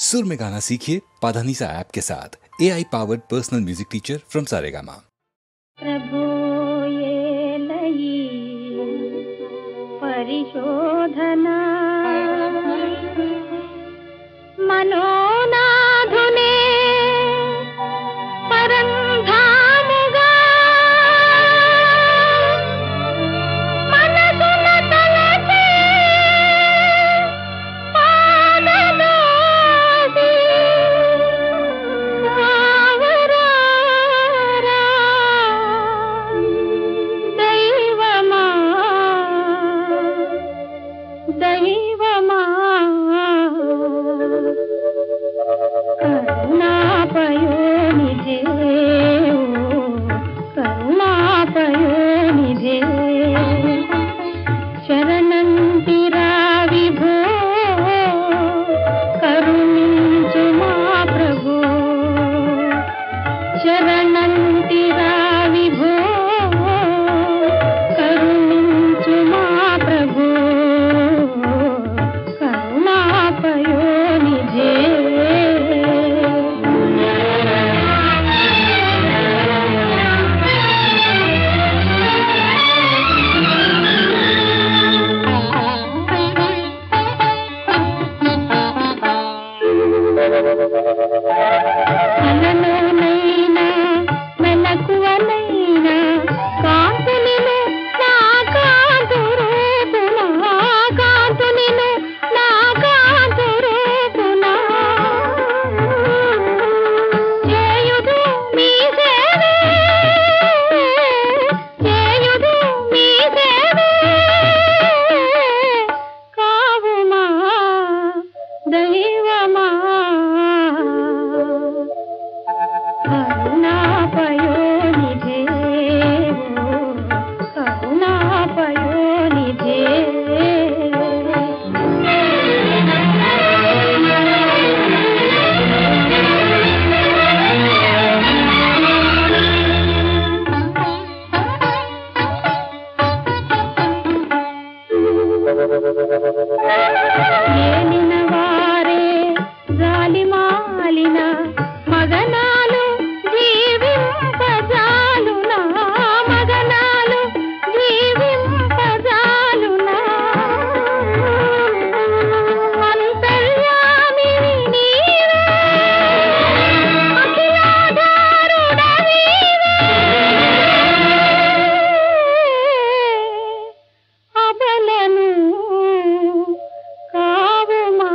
सुर में गाना सीखिए पाधानीसा ऐप के साथ। AI powered personal music teacher from Saregama. प्रभो ये लई परिशोधना मनोनाधुने परंधामुगा मनसुन तलसे पाददासी आवरारा दैवमा दैवमा करुणापयोनिधे करुणापयोनिधे शरणन्तिरा विभो करुणिंचु मा प्रभो शरणन्तिरा विभो करुणिंचु मा प्रभो करुणापयोनिधे కలలోనైనా మెలకువనైనా కాంతునిను నా కాంతురూపునా కాంతునిను నా కాంతురూపునా చేయుదు మీ సేవే చేయుదు మీ సేవే కావుమా దైవమా కరుణాపయోనిధే కరుణాపయోనిధే ఏలిన వారే జాలిమాలిన మగనాలు జీవింపజాలునా మగనాలు జీవింపజాలునా అంతర్యామిని నీవే అఖిలాధారుడవీవే అబలను కావుమా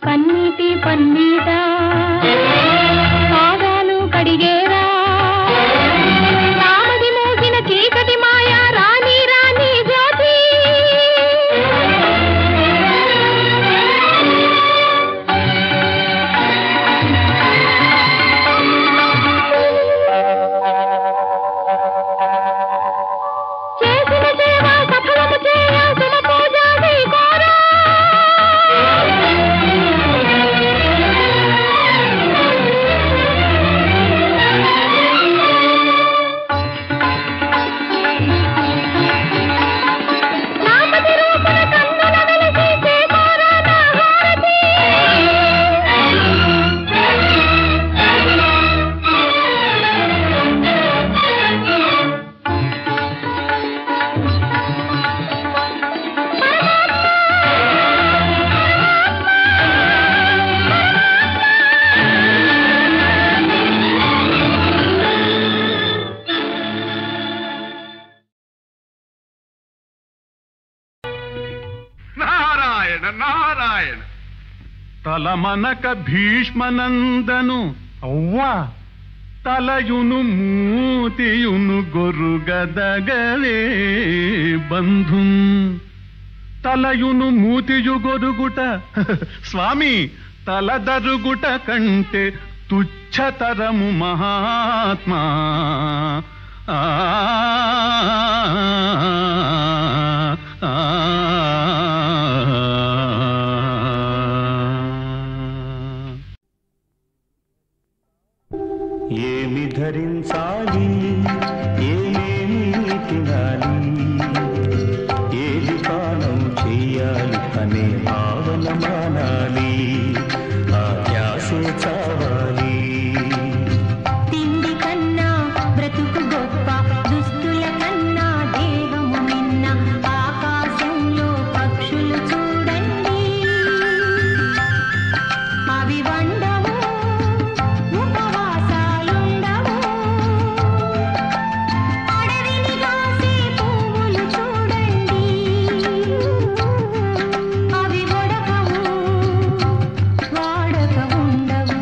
కన్నీటి పన్నీట పాదాలు కడిగేరా నామది మోసిన చీకటి మాయా రాణి రాణి జ్యోతి చేసిన సేవ సఫలము చేయ సుమ పూజా కోరా నామది రూపున కన్నుల వెలిసి చేకోరా నా హారతి నారాయణ నారాయణ తలమనక భీష్మనందను అవ్వా తలయును మూతియును గొరుగదగలే బంధు తలయును మూతియు గొరుగుట స్వామి తలదరుగుట కంటే తుచ్చతరము మహాత్మా ఆ ఏమి ధరించాలి ఏమేమి తినాలి ఏది అనే భావన మానాలి, ఆ ధ్యాసే చావాలి. తిండి కన్నా బ్రతుకు గొప్ప, దుస్తుల కన్నా దేహము నిన్న. ఆకాశంలో పక్షులు చూడండి, అవి వండవు, ఉపవాసాలుండవు. అడవిని కాసే పువ్వులు చూడండి, అవి వడకవు, వాడక ఉండవు.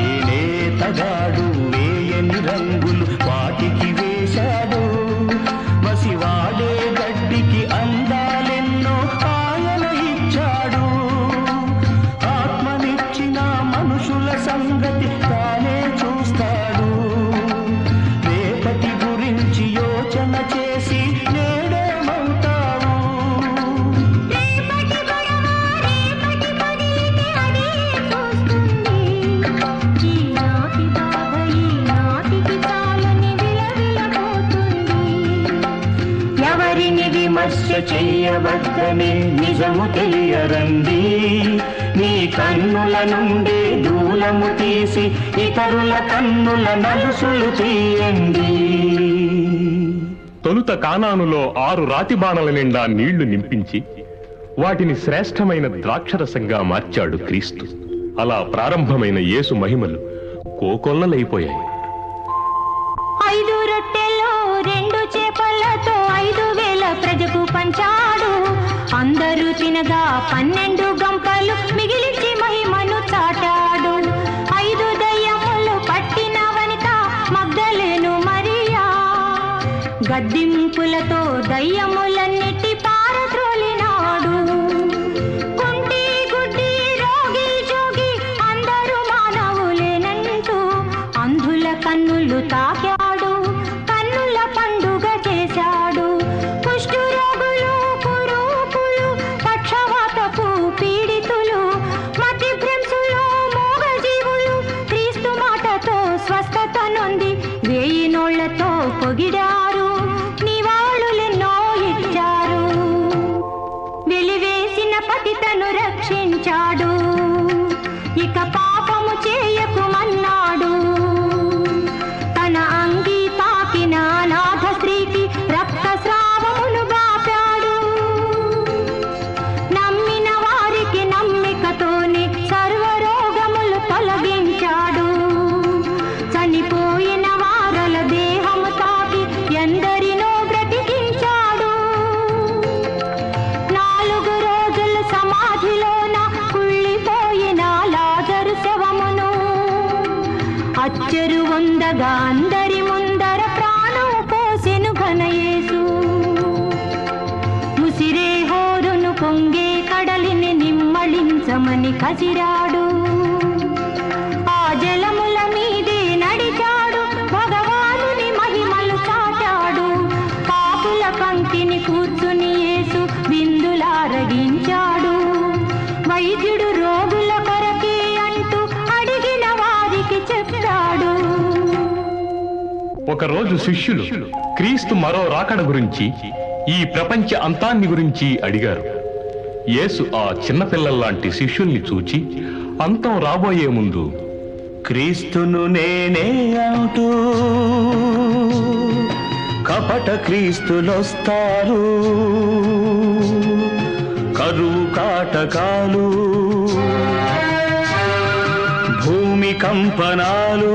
ఏ నేతగాడు వేయని రంగులు వాటికి వేశాడు, మసివాడే గడ్డికి అందాలెన్నో ఆయన ఇచ్చాడు. ఆత్మనిచ్చిన మనుషుల సంగతి తానే చూస్తాడు. రేపటి గురించి యోచన చేసి నేడేమవుతావు? రేపటి గొడవ రేపటి పొదిలితే అదే చూస్తుంది. ఈనాటి బాధ ఈనాటికి చాలని విలవిలపోతుంది. ఎవరిని విమర్శ చెయ్యవద్దనే నిజము తెలియరండి. నీ కన్నుల నుండి దూలము తీసి ఇతరుల కన్నుల నలుసులు తీయండి. తొలుత కానానులో 6 రాతి బాణల నిండా నీళ్లు నింపించి వాటిని శ్రేష్టమైన ద్రాక్షరసంగా మార్చాడు క్రీస్తు. అలా ప్రారంభమైన యేసు మహిమలు కోకొల్లలైపోయాయి. 5 రొట్టెలు 2 చేపలతో 5,000 ప్రజకు పంచాడు. అందరూ తినగా 12 గంపలు మిగిలించి మహిమను చాటాడు. 5 దయ్యములు పట్టిన వనిత మగ్దలేను మరియా, గద్దింపులతో దయ్యములన్నిటి పారద్రోలినాడు. కుంటి గుడ్డి రోగి జోగి అందరూ మానవులేనంటూ అంధుల కన్నులు తాకాడు, కన్నుల పండుగ చేశాడు. కుష్ఠరోగులు, కురూపులు, పక్షవాతపు పీడితులు, మతి భ్రంశులు, మూగజీవులు క్రీస్తు మాటతో స్వస్థత నొంది 1000 నోళ్లతో పొగిడారు, నివాళులెన్నో ఇచ్చారు. వెలివేసిన పతితను రక్షించాడు, ఇక పాపము చేయకుమన్నాడు. తన అంగి తాకిన అనాథ స్త్రీకి రక్తస్రావమును బాపాడు. నమ్మిన వారికి నమ్మికతోనే సర్వరోగములు తొలగించాడు. చనిపోయిన వారల దేహము తాకి ఎందరినో బ్రతికించాడు. 4 రోజులు సమాధిలోన కుళ్ళిపోయిన లాజరు శవమును అచ్చరు వందగా అందరి ముందర ప్రాణం పోసెను ఘనయేసు. ముసిరే హోరును పొంగే కడలిని నిమ్మళించమని కసిరాడు. ఆ జలముల మీదే నడిచాడు, భగవానుని మహిమలు చాటాడు. పాపుల పంక్తిని కూర్చుని యేసు బిందులారగించాడు. వైద్యుడు రోగుల కొరకే అంటూ అడిగిన వారికి చెప్పాడు. ఒకరోజు శిష్యులు క్రీస్తు మరో రాకడ గురించి, ఈ ప్రపంచ అంతాన్ని గురించి అడిగారు. యేసు ఆ చిన్నపిల్లల్లాంటి శిష్యుల్ని చూచి అంతం రాబోయే ముందు క్రీస్తును నేనే అంటూ కపట క్రీస్తులొస్తారు. కరువు కాటకాలు, భూమి కంపనాలు,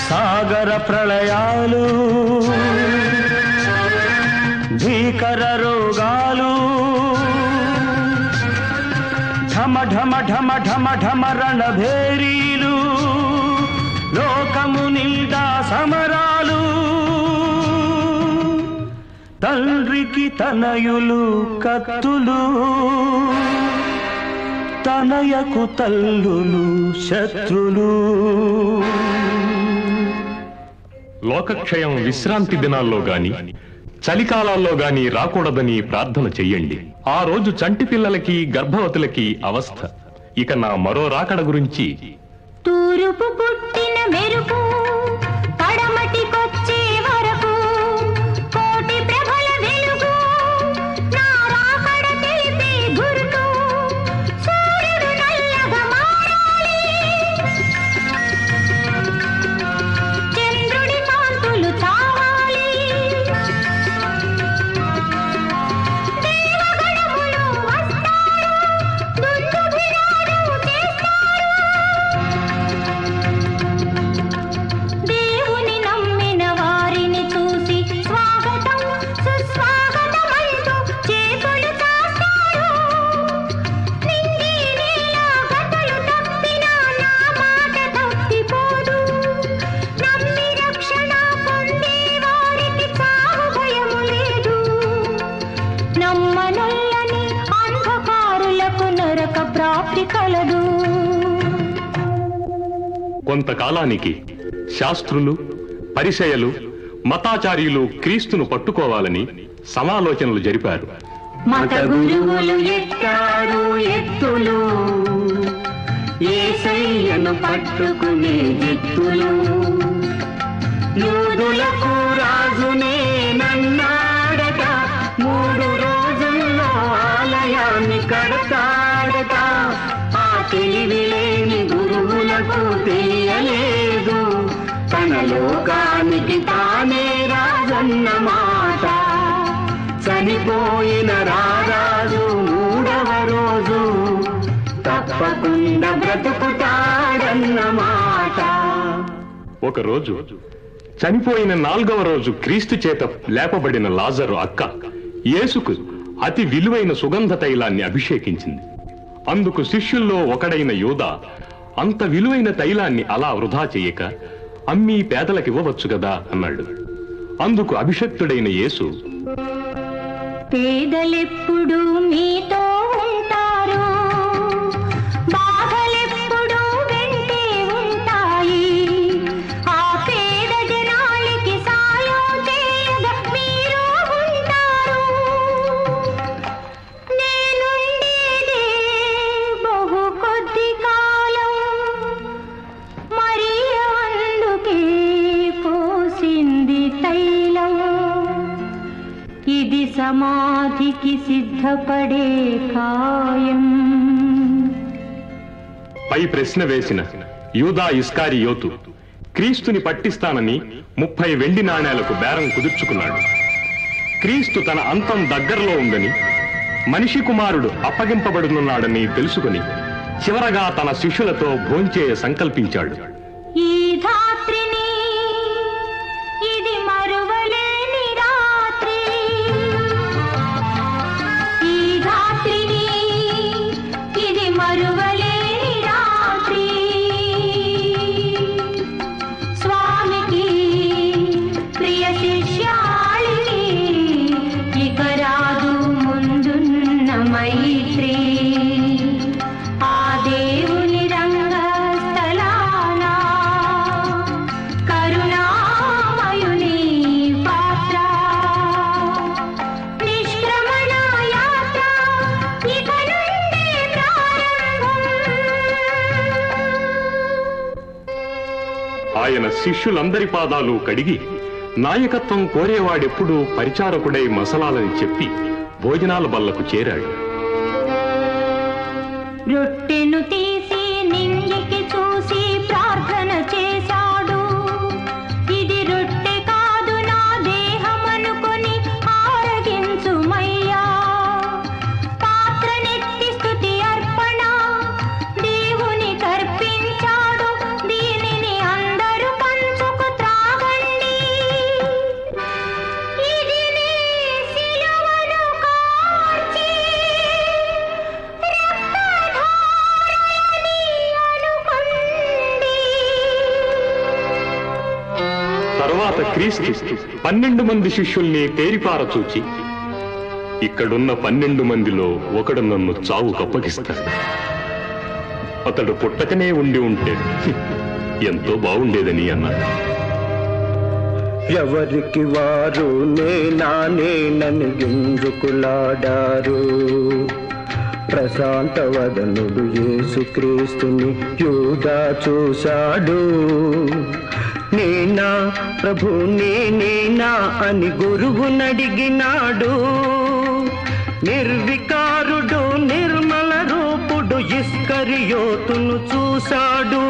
సాగర ప్రళయాలు, భీకర రోగాలు, ఢమ ఢమ ఢమ ఢమ ఢమ రణభేరీలు, లోకము నిండా సమరాలు. తండ్రికి తనయులు కత్తులు, తనయకు తల్లులు శత్రులు. లోకక్షయం విశ్రాంతి దినాల్లో గాని చలికాలాల్లో గాని రాకూడదని ప్రార్థన చెయ్యండి. ఆ రోజు చంటి పిల్లలకి గర్భవతులకి అవస్థ. ఇక నా మరో రాకడ గురించి, తూరుపు పుట్టిన మెరుపు పడమటికొచ్చే వరకు కోటి ప్రభల వెలుగు రాత్రి కలదు. కొంతకాలానికి శాస్త్రులు, పరిసయ్యులు, మతాచార్యులు క్రీస్తును పట్టుకోవాలని సమాలోచనలు జరిపారు. మత గురువులు ఎత్తారు ఎత్తులు, యేసయ్యను పట్టుకునే ఎత్తులు. యూదులకు రాజునే నన్నాడట, 3 రోజుల్లో ఆలయాన్ని కడతాడట. ఆ తెలివి లేని గురువులకు తెలియలేదు, తన లోకానికి తానే రాజన్న మాట. చనిపోయిన రారాజు 3వ రోజు తప్పకుండా బ్రతుకుతాడన్న మాట. ఒకరోజు చనిపోయిన 4వ రోజు క్రీస్తు చేత లేపబడిన లాజరు అక్క యేసుకు అతి విలువైన సుగంధ తైలాన్ని అభిషేకించింది. అందుకు శిష్యుల్లో ఒకడైన యూదా, అంత విలువైన తైలాన్ని అలా వృధా చేయక అమ్మీ పేదలకివ్వవచ్చు కదా అన్నాడు. అందుకు అభిషక్తుడైన యేసు, పేదలెప్పుడు మీతో ఉంటారు, బాధలెప్పుడు వెంటే ఉంటాయి. ఆ పేద జనానికి సాయం చేయగా మీరు ఉంటారు. నేనుండేదే బహు కొద్ది కాలం, మరి అందుకే పోసింది తైలం. ఇది సమాధికి సిద్ధపడే ఖాయం. పై ప్రశ్న వేసిన యూదా ఇస్కారియోతు క్రీస్తుని పట్టిస్తానని 30 వెండి నాణేలకు బేరం కుదుర్చుకున్నాడు. క్రీస్తు తన అంతం దగ్గరలో ఉందని, మనిషి కుమారుడు అప్పగింపబడుతున్నాడని తెలుసుకుని చివరగా తన శిష్యులతో భోంచేయ సంకల్పించాడు. ఈ ధాత్రిని ఇది మరువలేని రాత్రి, ఈ ధాత్రిని ఇది మరువలేని రాత్రి. స్వామికి ప్రియ శిష్యాళిని, ఇక రాదు ముందున్న మైత్రి. ఆ దేవుని రంగస్థలాన కరుణామయుని పాత్ర. నిష్క్రమణ యాత్ర ఇక నుండే ప్రారంభం. ఆయన శిష్యులందరి పాదాలు కడిగి నాయకత్వం కోరేవాడెప్పుడూ పరిచారకుడై మసలాలని చెప్పి భోజనాల బల్లకు చేరాడు. రొట్టెను తీసి నింగికి చూసి ప్రార్థన చేశాడు. ఇది రొట్టె కాదు నా దేహమనుకొని ఆరగించుమయ్యా. పాత్రనెత్తి స్తుతి అర్పణ దేవుని కర్పించాడు. దీనిని అందరూ పంచుకు త్రాగండి. ఇది నీ సిలువను కార్చి తరువాత క్రీస్తు 12 మంది శిష్యుల్ని తేరిపార చూచి, ఇక్కడున్న 12 మందిలో ఒకడు నన్ను చావు కప్పగిస్తాడు. అతడు పుట్టకనే ఉండి ఉంటే ఎంతో బాగుండేదని అన్నాడు. ఎవరికి వారు నేనని గింజుకులాడారు. ప్రశాంత వదనుడు యేసుక్రీస్తుని యూదా చూశాడు. నేనా ప్రభు నేనేనా అని గురువునడిగినాడు. నిర్వికారుడు నిర్మల రూపుడు ఇస్కరియోతును చూశాడు.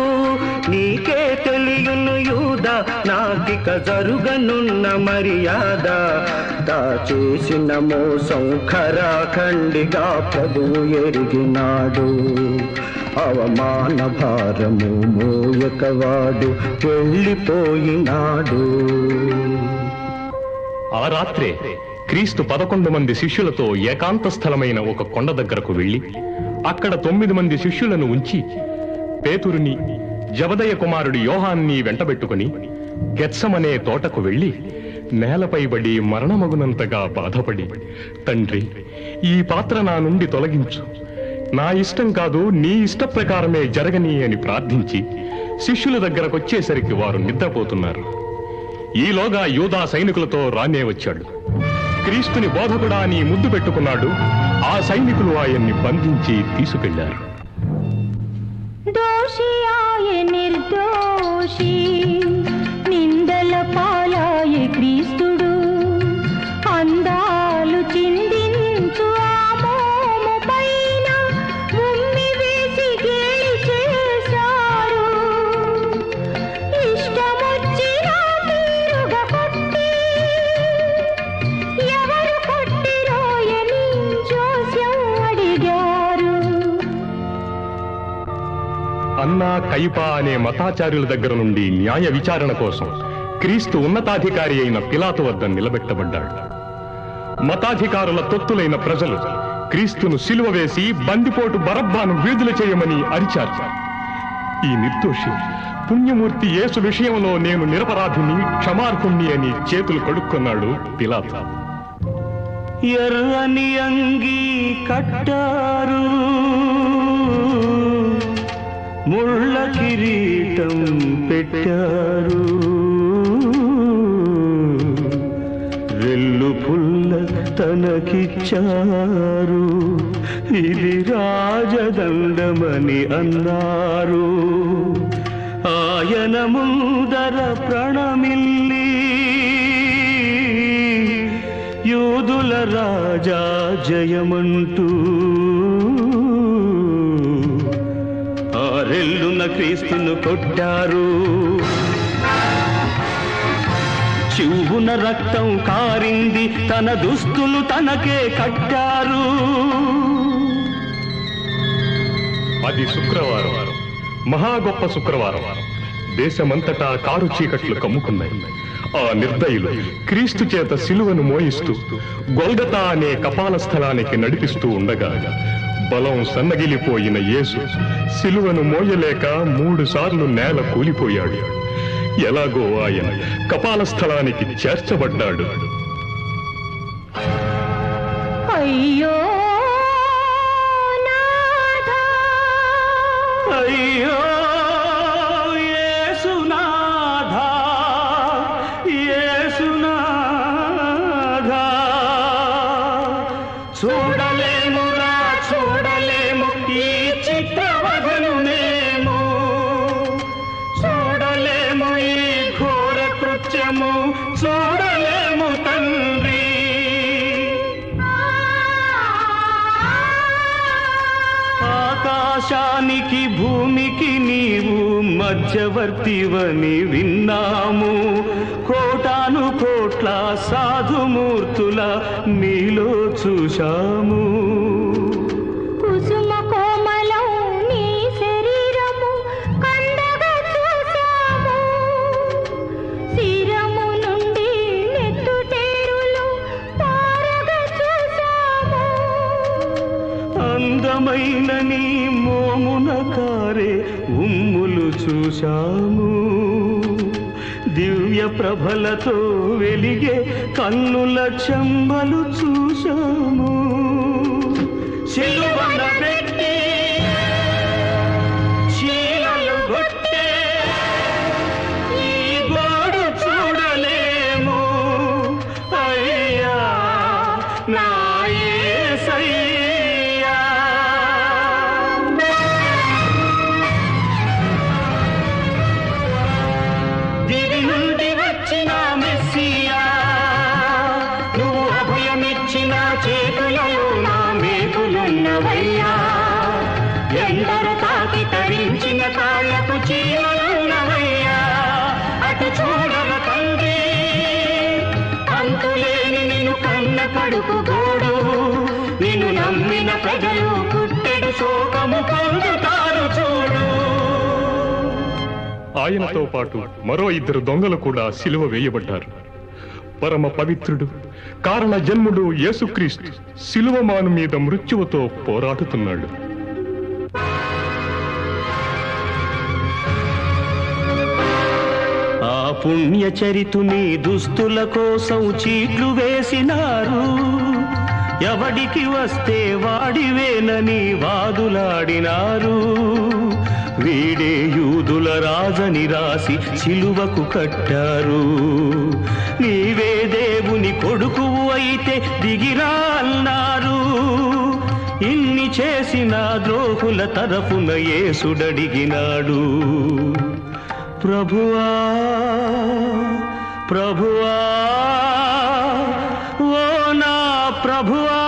నీకే తెలియను యూదా నాకిక జరుగనున్న మర్యాద. దాచేసిన మోసం ఖరాఖండిగా ప్రభువు ఎరిగినాడు. అవమాన భారము మోయకవాడు వెళ్ళిపోయినాడు. ఆ రాత్రే క్రీస్తు 11 మంది శిష్యులతో ఏకాంత స్థలమైన ఒక కొండ దగ్గరకు వెళ్లి అక్కడ 9 మంది శిష్యులను ఉంచి పేతురుని, జబదయ కుమారుడు యోహాన్ని వెంటబెట్టుకుని గెత్సమనే తోటకు వెళ్లి నేలపై పడి మరణమగునంతగా బాధపడి, తండ్రి, ఈ పాత్ర నా నుండి తొలగించు, నా ఇష్టం కాదు, నీ ఇష్ట ప్రకారమే జరగని అని ప్రార్థించి శిష్యుల దగ్గరకు వచ్చేసరికి వారు నిద్రపోతున్నారు. ఈలోగా యూదా సైనికులతో రానే వచ్చాడు. క్రీస్తుని బోధకుడా అని ముద్దు పెట్టుకున్నాడు. ఆ సైనికులు ఆయన్ని బంధించి తీసుకెళ్లారు. దోషియాయే నిర్దోషి, నిందల పాలాయే క్రీస్తుడు, అందాలు చిందించు ఆ మోము పైన ఉమ్మి వేసి గేలి చేశారు. ఇష్టమొచ్చిన తీరుగా కొట్టి, ఎవరు కొట్టిరోయని జోస్యం అడిగారు. అన్నా కైపా అనే మతాచార్యుల దగ్గర నుండి న్యాయ విచారణ కోసం క్రీస్తు ఉన్నతాధికారి అయిన పిలాతు వద్ద నిలబెట్టబడ్డాడు. మతాధికారుల తొత్తులైన ప్రజలు క్రీస్తును సిలువ వేసి బందిపోటు బరబ్బాను విడుదల చేయమని అరిచారు. ఈ నిర్దోషి పుణ్యమూర్తి యేసు విషయంలో నేను నిరపరాధిని, క్షమార్హుణ్ణి అని చేతులు కడుక్కున్నాడు పిలాతు. ఎర్రని అంగి కట్టారు, ముళ్ళ కిరీటం పెట్టారు, రెల్లు పుల్ల తనకిచ్చారు, ఇది రాజదండమని అన్నారు. ఆయన ముందర ప్రణమిల్లి యూదుల రాజా జయమంటూ ఆరెల్లున క్రీస్తును కొట్టారు. చివున రక్తం కారింది, తన దుస్తులు తనకే కట్టారు. అది శుక్రవారం, మహా గొప్ప శుక్రవారం. దేశమంతటా కారు చీకట్లు కమ్ముకున్నాయి. ఆ నిర్దయులు క్రీస్తు చేత సిలువను మోయిస్తూ గొల్గతా అనే కపాల స్థలానికి నడిపిస్తూ ఉండగా బలం సన్నగిలిపోయిన యేసు సిలువను మోయలేక 3 సార్లు నేల కూలిపోయాడు. ఎలాగో ఆయన కపాల స్థలానికి చేర్చబడ్డాడు. అయ్యో నాథా, అయ్యో యేసునాథా, యేసునాథా, చూడలేమురా చూడలేము ఈ చిత్రవధను మేము, చూడలేము ఈ ఘోర కృత్యము, చూడలేము తండ్రి. ఆకాశానికి భూమికి నీవు మధ్యవర్తివని విన్నాము, కోటాను కోట్ల సాధుమూర్తుల నీలో చూశాము. కుసుమ కోమలం నీ శరీరము కందగా చూసాము, శిరము నుండి నెత్తుటేరులు పారగా చూసాము. అందమైన నీ మోమున కారే ఉమ్ములు చూశాము, దివ్య ప్రభలతో వెలిగే కన్నుల చెంబలు చూశాము. సిలువన పెట్టి చీలలు కొట్టే ఈ గోడు చూడలేము. అయ్యా నా యేసయ్యా, దివి నుండి వచ్చిన మెస్సియా, నువ్వు అభయమిచ్చిన చేతులలో నా మేకులున్నవయ్యా, ఎందరు తాకి తరించిన కాళ్ళకు చీలలున్నవయ్యా. అటు చూడవ తండ్రి, అంతులేని నిన్ను కన్న కడుపు గోడు, నిన్ను నమ్మిన ప్రజలు పుట్టెడు శోకము పొందుతారు చూడు. ఆయనతో పాటు మరో 2 దొంగలు కూడా సిలువ వేయబడ్డారు. పరమ పవిత్రుడు, కారణ జన్ముడు యేసుక్రీస్తు సిలువమాను మీద మృత్యువుతో పోరాడుతున్నాడు. ఆ పుణ్యచరితుని దుస్తుల కోసం చీట్లు వేసినారు, ఎవడికి వస్తే వాడివేనని వాదులాడినారు. వీడే యూదుల రాజని రాసి సిలువకు కట్టారు. నీవే దేవుని కొడుకువు అయితే దిగిరా అన్నారు. ఇన్ని చేసిన ద్రోహుల తరఫున యేసుడడిగినాడు, ప్రభువా ప్రభువా ఓ నా ప్రభువా,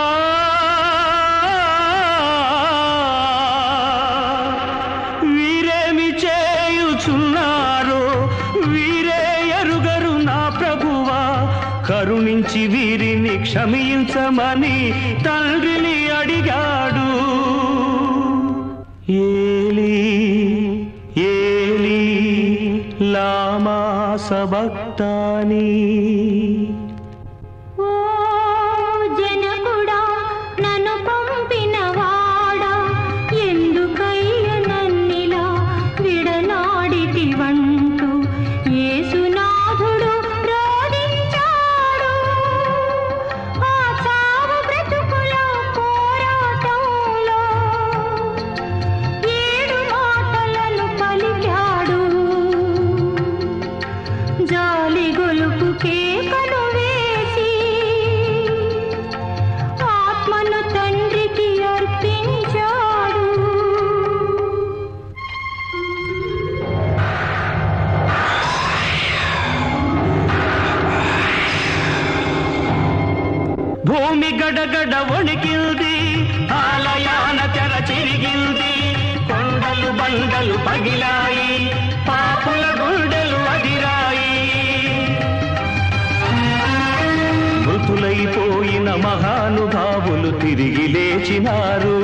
వీరేమి చేయుచున్నారో వీరే ఎరుగరు నా ప్రభువా, కరుణించి వీరిని క్షమించమని తండ్రిని అడిగాడు. ఏలీ ఏలీ లామా సబక్తాని. ఓ జనకుడా నన్ను పంపినవాడా, ఎందుకయ్య నన్నిలా విడనాడితివంటూ యేసునాథుడు రోధించాడు. ఆ చావు బ్రతుకుల పోరాటంలో 7 మాటలను పలికాడు. జాలి గొలుపు కేకను వేసి ఆత్మను తండ్రికి అర్పించాడు. భూమి గడగడ వణికింది, ఆలయాన తెర చిరిగింది, కొండలు బండలు పగిలాయి, పాపుల గుండెలు అదిరాయి. మృతులైపోయిన మహానుభావులు తిరిగి లేచినారు.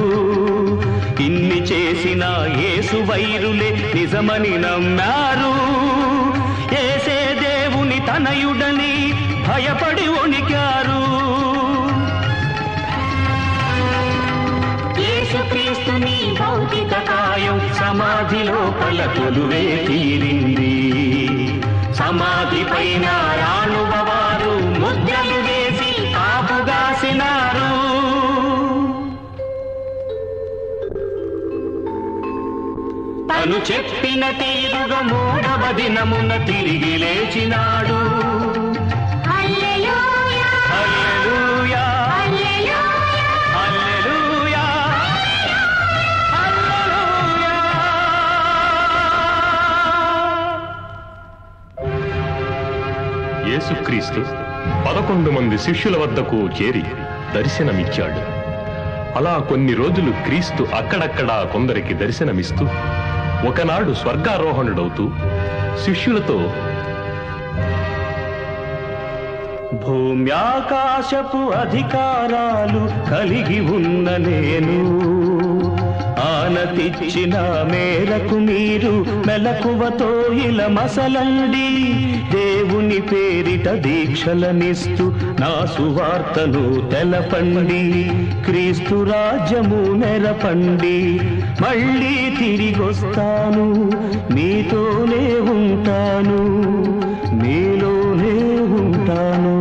ఇన్ని చేసిన యేసు వైరులే నిజమని నమ్మారు. యేసే దేవుని తనయుడని భయపడి వణికారు. యేసుక్రీస్తుని భౌతిక కాయం సమాధి లోపల కొలువే తీరింది. సమాధి పైన రానువ వారు ముద్రలు వేసి కాపుగాసినారు. తను చెప్పిన తీరుగా 3వ దినమున తిరిగి లేచినాడు. హల్లెలూయా హల్లెలూయా హల్లెలూయా హల్లెలూయా హల్లెలూయా. యేసుక్రీస్తు 11 మంది శిష్యుల వద్దకు చేరి దర్శనమిచ్చాడు. అలా కొన్ని రోజులు క్రీస్తు అక్కడక్కడా కొందరికి దర్శనమిస్తూ ఒకనాడు స్వర్గారోహణుడవుతూ శిష్యులతో, భూమ్యాకాశపు అధికారాలు కలిగి ఉన్న నేను, ఆనతిచ్చిన మేరకు మీరు మెలకువతో ఇలా మసలండి. దేవుని పేరిట దీక్షలనిస్తూ నా సువార్తను తెలపండి. క్రీస్తు రాజ్యము నెరపండి. మళ్ళీ తిరిగొస్తాను, మీతోనే ఉంటాను, మీలోనే ఉంటాను.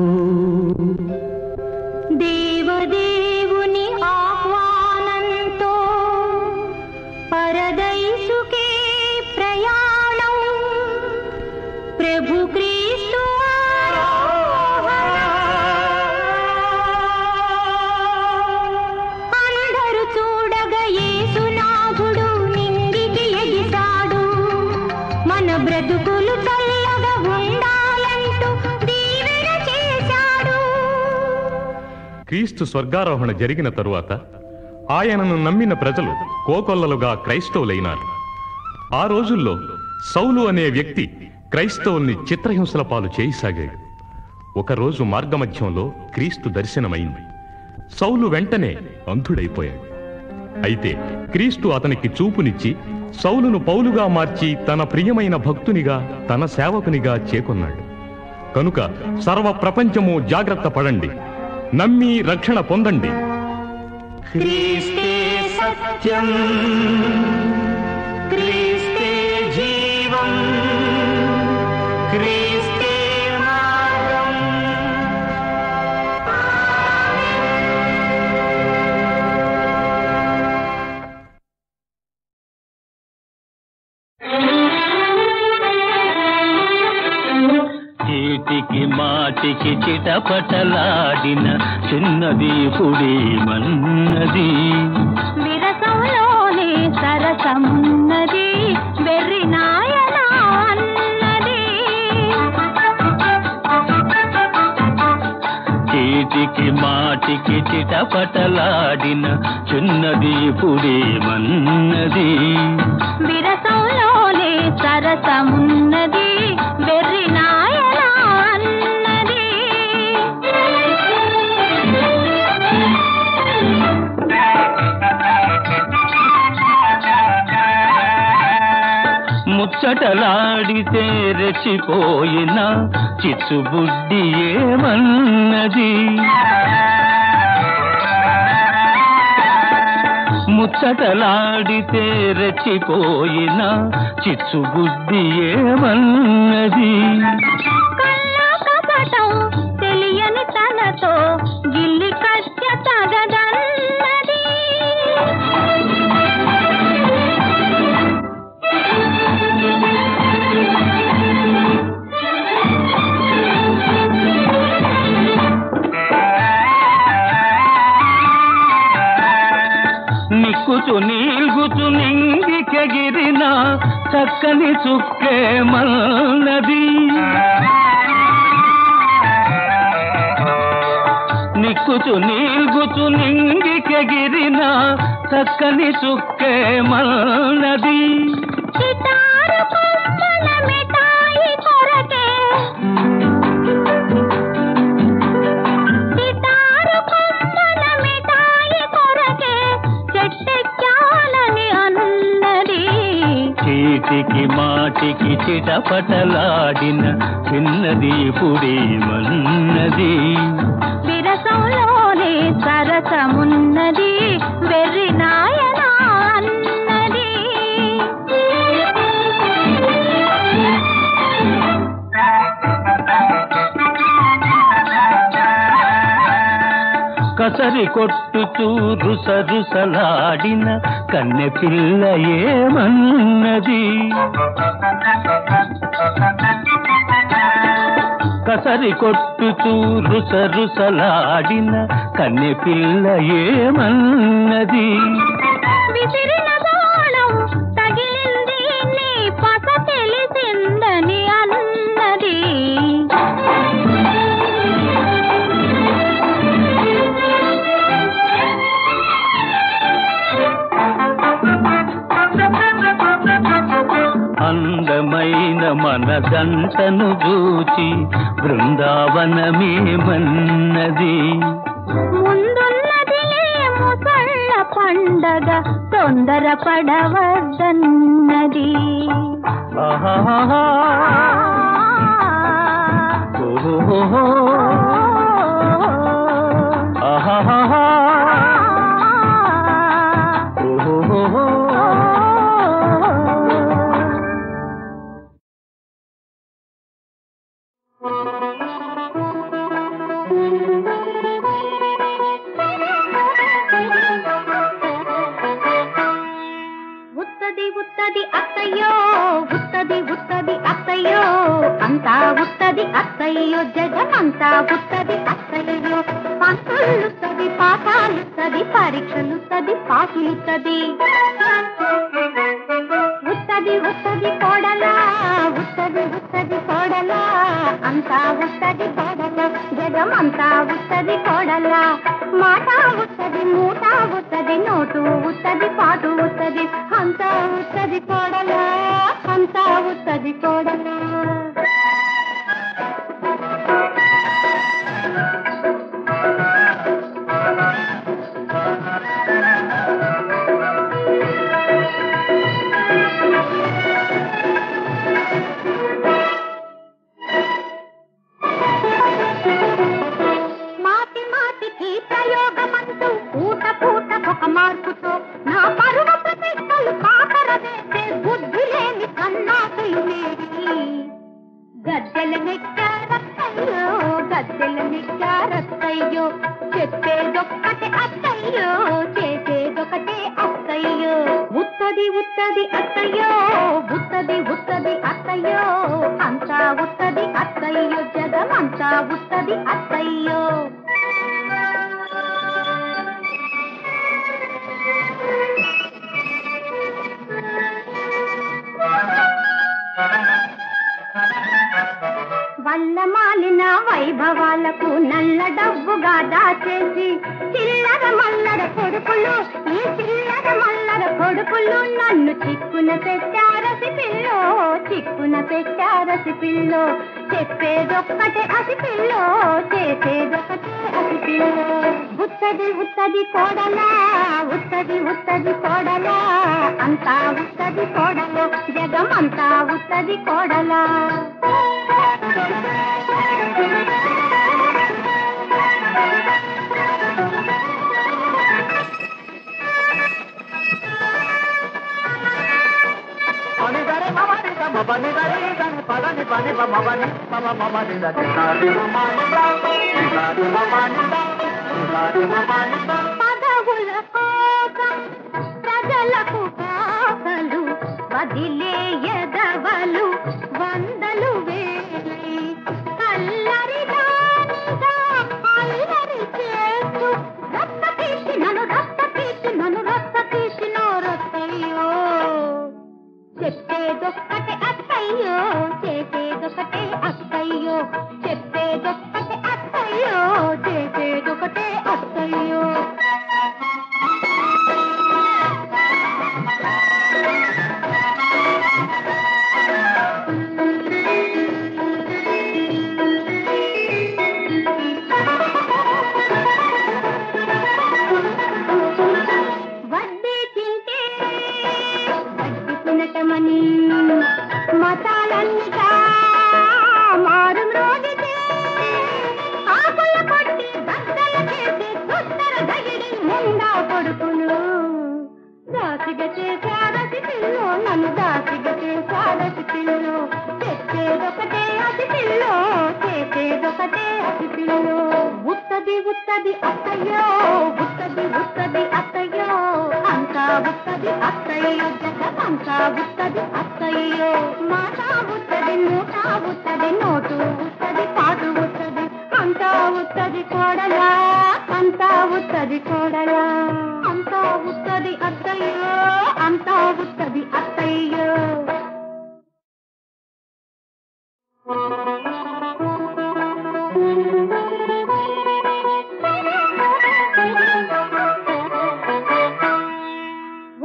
దేవదేవుని ఆహ్వానంతో పరదైసుకే ప్రయాణం. ప్రభు క్రీస్తు అందరూ చూడగా యేసునాథుడు నింగికి ఎగిసాడు. మన బ్రతుకులు చల్లగా ఉండాలంటూ దీవెన చేశాడు. క్రీస్తు స్వర్గారోహణ జరిగిన తరువాత ఆయనను నమ్మిన ప్రజలు కోకొల్లలుగా క్రైస్తవులైనారు. ఆ రోజుల్లో సౌలు అనే వ్యక్తి క్రైస్తవుల్ని చిత్రహింసల పాలు చేయసాగాడు. ఒకరోజు మార్గమధ్యంలో క్రీస్తు దర్శనమైంది. సౌలు వెంటనే అంధుడైపోయాడు. అయితే క్రీస్తు అతనికి చూపునిచ్చి సౌలును పౌలుగా మార్చి తన ప్రియమైన భక్తునిగా, తన సేవకునిగా చేకొన్నాడు. కనుక సర్వ ప్రపంచము జాగ్రత్త పడండి, నమ్మి రక్షణ పొందండి. క్రీస్తే సత్యం, క్రీస్తే జీవం, క్రీస్తే మార్గం. మాటికి చిటపటలాడిన చిన్నది పుడేమన్నది విరసంలోనే సరసమున్నది వెర్రి నాయన అన్నది చీటికి మాటికి చిటపటలాడిన చిన్నది పుడేమన్నది విరసంలోనే సరసమున్నది వెర్రి నాయన అన్నది ముచ్చటలాడితే రెచ్చిపోయిన చిచ్చుబుడ్డి ఏమన్నది ముచ్చటలాడితే రెచ్చిపోయిన చిచ్చుబుడ్డి ఏమన్నది కల్లా కపటం తెలియని తనతో గిల్లి కష్ట తగదన్నది నిక్కుచు నీల్గుచు నింగికెగిరిన చక్కని చుక్కేమన్నది నిక్కుచు నీల్గుచు నింగికెగిరిన చక్కని చుక్కేమన్నది సితారు కొమ్మల మిఠాయి కొరకే సితారు కొమ్మల మిఠాయి కొరకే చెట్టెక్కాలని అన్నది చీటికి మాటికి చిటపటలాడిన చిన్నది పుడేమన్నది విరసంలోనే సరసమున్నది వెర్రి నాయన అన్నది కసరి కొట్టుతూ రుసరుసలాడిన కన్నె పిల్ల ఏమన్నది కసరి కొట్టుతూ రుసరుసలాడిన కన్నె పిల్ల ఏమన్నది విసిరిన బాణం తగిలింది నీ పస తెలిసిందని అన్నది అందమైన మన జంటను చూచి బృందావనమేమన్నది ముందున్నదిలే ముసళ్ళ పండగ తొందరపడవద్దన్నది ఆహాహా ఓహో ఆహాహా ఓహో ఉత్తది ఉత్తది అత్తయ్యో ఉత్తది ఉత్తది అత్తయ్యో అంతా ఉత్తది అత్తయ్యో జగమంతా ఉత్తది అత్తయ్యో పంతులుత్తది పాఠాలుత్తది పరీక్షలుత్తది పాసులుత్తది ఉత్తది ఉత్తది కోడలా ఉత్తది ఉత్తది కోడలా అంతా ఉత్తది కోడలా జగమంతా ఉత్తది కోడలా మాట ఉత్తది మూట ఉత్తది నోటు ఉత్తది పాటు ఉత్తది అంతా ఉత్తది కోడలా అంతా ఉత్తది కోడలా మాటి మాటికి ప్రయోగమంటూ పూట పూటకొక మార్పుతో నా పరువు ప్రతిష్టలు పాతర వేసే బుద్ధి లేని కన్నాకులు నేరి గద్దెల నెక్కారత్తయ్యో గద్దెల నెక్కారత్తయ్యో చెప్పేదొక్కటే అత్తయ్యో చేసేదొకటే అత్తయ్యో ఉత్తది ఉత్తది అత్తయ్యో ఉత్తది ఉత్తది అత్తయ్యో అత్తయ్యో అంతా ఉత్తది అత్తయ్యో జగమంతా ఉత్తది అత్తయ్యో వల్లమాలిన వైభవాలకు నల్ల డబ్బుగా దాచేసి చిల్లర మల్లర కొడుకులు ఈ చిల్లర మల్లర కొడుకులు నన్ను చిక్కున పెట్టారసి పిల్లో చిక్కున పెట్టారసి పిల్లో చెప్పేదొక్కటే అసి పిల్లో చేసేదొక్కటే అసి పిల్లో ఉత్తది ఉత్తది కోడలా ఉత్తది ఉత్తది కోడలా అంతా ఉత్తది కోడలా జగమంతా ఉత్తది కోడలా పదవుల కోసం ప్రజలకు కాపలు వదిలేయదవలు వందలు వేలి కల్లరి దానిగా అల్లరి చేస్తూ రక్త తీసి నన్ను రక్త తీసినో రత్తయ్యో చెప్పేదొక్కటే అత్తయ్యో చేసేదొక్కటే అత్తయ్యో చెప్పేదొక్కటే అత్తయ్యో చేసేదొక్కటే అత్తయ్యో వడ్డీ తింటే వడ్డీ తినటమని మతాలన్నిగా మారు మ్రోగితే ఆకుల పట్టి బద్దల చేసి దుస్తర దగిడి ముందా కొడుకులు దాసిగా చేశారసి పిల్లో నన్ను దాసిగా చేశారసి పిల్లో చెప్పేదొకటే అసి పిల్లో చేసేదొకటే అసి పిల్లో ఉత్తది ఉత్తది అత్తయ్యో ఉత్తది ఉత్తది అత్తయ్యో అంతా ఉత్తది అత్తయ్యో జగమంతా ఉత్తది అత్తయ్యో మాట ఉత్తది మూట ఉత్తది నోటు ఉత్తది పాటు ఉత్తది అంతా ఉత్తది కోడలా అంతా ఉత్తది కోడలా అంతా ఉత్తది అత్తయ్యో అంతా ఉత్తది అత్తయ్యో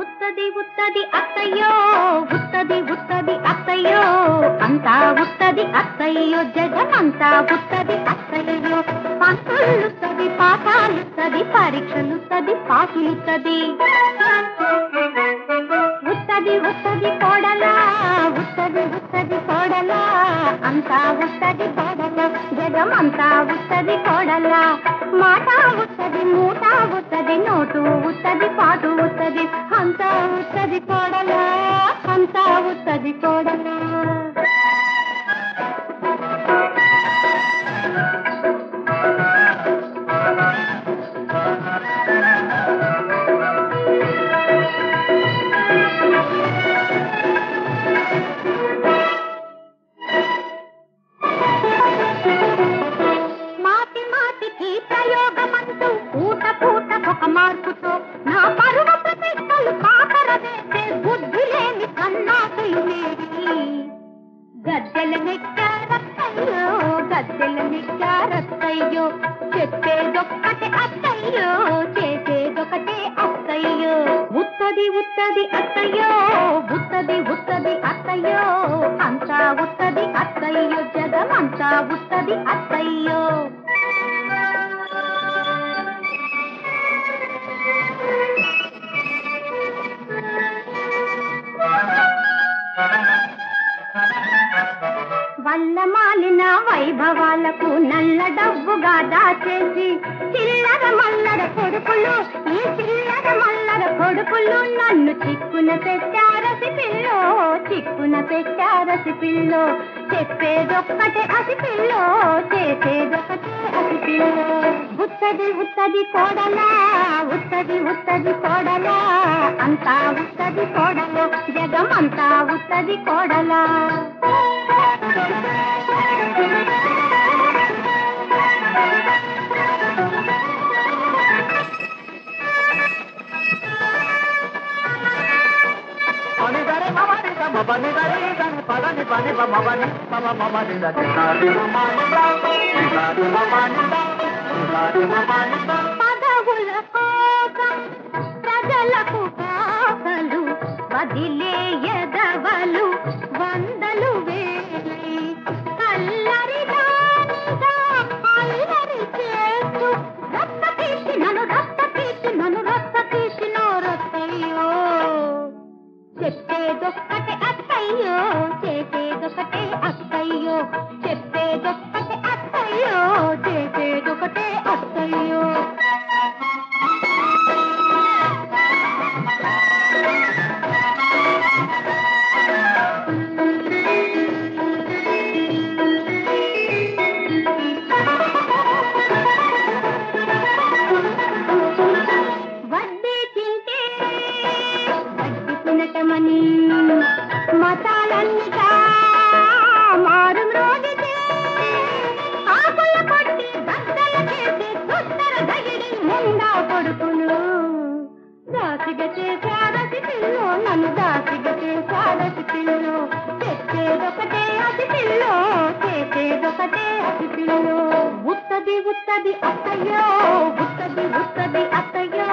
ఉత్తది ఉత్తది అత్తయ్యో ఉత్తది ఉత్తది అత్తయ్యో అంతా ఉత్తది అత్తయ్యో జగమంతా ఉత్తది అత్తయ్యో పంతులుత్తది పాఠాలుత్తది పరీక్షలుత్తది పాసులుత్తది ఉత్తది ఉత్తది కోడలా ఉత్తది ఉత్తది కోడలా అంతా ఉత్తది కోడలా జగమంతా ఉత్తది కోడలా మాట ఉత్తది మూట ఉత్తది నోటు ఉత్తది పాటు ఉత్తది అంతా ఉత్తది కోడలా అంతా ఉత్తది కోడలా మాటి మాటికి ప్రయోగమంటూ పూట పూటకొక మార్పుతో నా పరువ ప్రతిష్టలు పాతర వేసే బుద్ధి లేని కన్నాసులు లేవి గద్దెల నెక్కారత్తయ్యో చెప్పేదొక్కటే అత్తయ్యో చేసేదొకటే అత్తయ్యో ఉత్తది ఉత్తది అత్తయ్యో ఉత్తది ఉత్తది అత్తయ్యో అంతా ఉత్తది అత్తయ్యో జగమంతా ఉత్తది అత్తయ్యో వల్లమాలిన వైభవాలకు నల్ల డబ్బుగా దాచేసి చిల్లర మల్లర కొడుకులు ఈ చిల్లర మల్లర కొడుకులు నన్ను చిక్కున పెట్టారసి పిల్లో చిక్కున పెట్టారసి పిల్లో చెప్పేదొక్కటే అసి పిల్లో చేసేదొక్కటే అసి పిల్లో ఉత్తది ఉత్తది కోడలా ఉత్తది ఉత్తది కోడలా అంతా ఉత్తది కోడలో జగమంతా ఉత్తది కోడలా పదవుల కోసం ప్రజలకు కాకలు వదిలేయదవలు వందలు వేలి అల్లరి దానిగా అల్లరి చేస్తూ రక్త తీసి నన్ను రక్త తీసినో రత్తయ్యో చెప్పేదొక్కటే అత్తయ్యో చేసేదొక్కటే అత్తయ్యో చెప్పేదొక్కటే అత్తయ్యో చేసేదొక్కటే అత్తయ్యో మతాలన్నిగా మారు మ్రోగితే ఆకుల కొట్టి బద్దల చేసి దుస్తర దగిడి ముండా కొడుకును దాసిగా చేశారసి పిల్లో నన్ను దాసిగా చేశారసి పిల్లో చెప్పేదొకటే అసి పిల్లో చేసేదొకటే అసి పిల్లో ఉత్తది ఉత్తది అత్తయ్యో ఉత్తది ఉత్తది అత్తయ్యో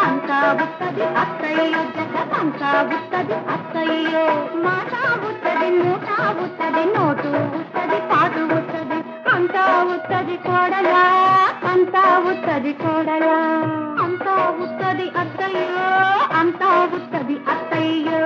అంతా ఉత్తది అత్తయ్యో జగమంతా ఉత్తది అత్తయ్యో మాట ఉత్తది మూట ఉత్తది నోటు ఉత్తది పాటు ఉత్తది అంతా ఉత్తది కోడలా అంతా ఉత్తది కోడలా అంతా ఉత్తది అత్తయ్యో అంతా ఉత్తది అత్తయ్యో